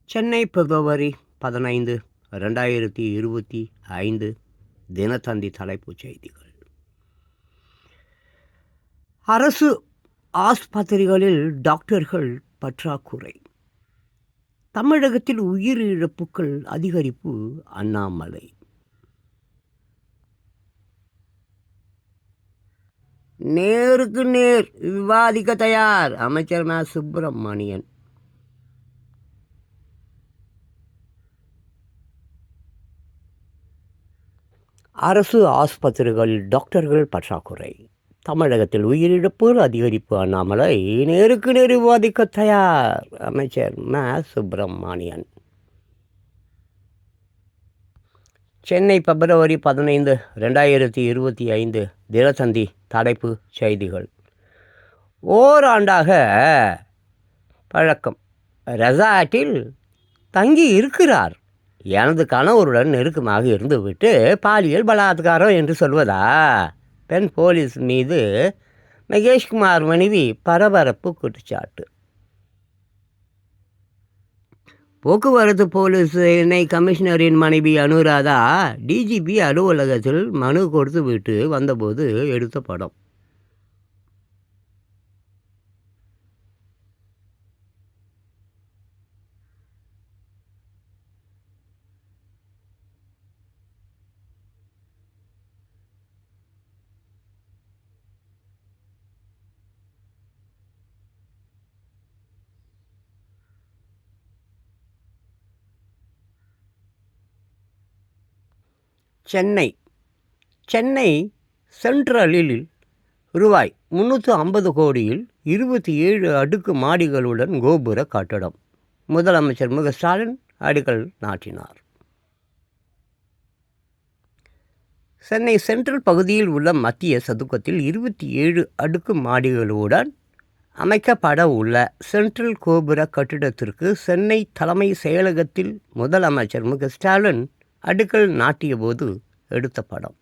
சென்னை பிப்ரவரி 15, 2025 தினத்தந்தி தலைப்புச் செய்திகள். அரசு ஆஸ்பத்திரிகளில் டாக்டர்கள் பற்றாக்குறை. தமிழகத்தில் உயிரிழப்புகள் அதிகரிப்பு. அண்ணாமலை. நேருக்கு நேர் விவாதிக்க தயார் அமைச்சர் ம. சுப்பிரமணியன். அரசு ஆஸ்பத்திரிகளில் டாக்டர்கள் பற்றாக்குறை. தமிழகத்தில் உயிரிழப்புகள் அதிகரிப்பு. அண்ணாமலை. நேருக்கு நேர் விவாதிக்க தயார் அமைச்சர் ம. சுப்பிரமணியன். சென்னை பிப்ரவரி 15, 2025 தினத்தந்தி தலைப்பு செய்திகள். ஓராண்டாக பழக்கம். ரெசார்ட்டில் தங்கி இருக்கிறார். எனது கணவருடன் நெருக்கமாக இருந்துவிட்டு பாலியல் பலாத்காரம் என்று சொல்வதா? பெண் போலீஸ் மீது மகேஷ்குமார் மனைவி பரபரப்பு குற்றச்சாட்டு. போக்குவரத்து போலீஸ் இணை கமிஷனரின் மனைவி அனுராதா டிஜிபி அலுவலகத்தில் மனு கொடுத்து விட்டு வந்தபோது எடுத்த படம். சென்னை சென்ட்ரலில் ரூபாய் 350 கோடியில் 27 அடுக்கு மாடிகளுடன் கோபுர கட்டடம். முதலமைச்சர் மு. ஸ்டாலின் அடிக்கல் நாட்டினார். சென்னை சென்ட்ரல் பகுதியில் உள்ள மத்திய சதுக்கத்தில் 27 அடுக்கு மாடிகளுடன் அமைக்கப்பட உள்ள சென்ட்ரல் கோபுர கட்டிடத்திற்கு சென்னை தலைமை செயலகத்தில் முதலமைச்சர் மு. ஸ்டாலின் அடிக்கல் நாட்டிய போது எடுத்த படம்.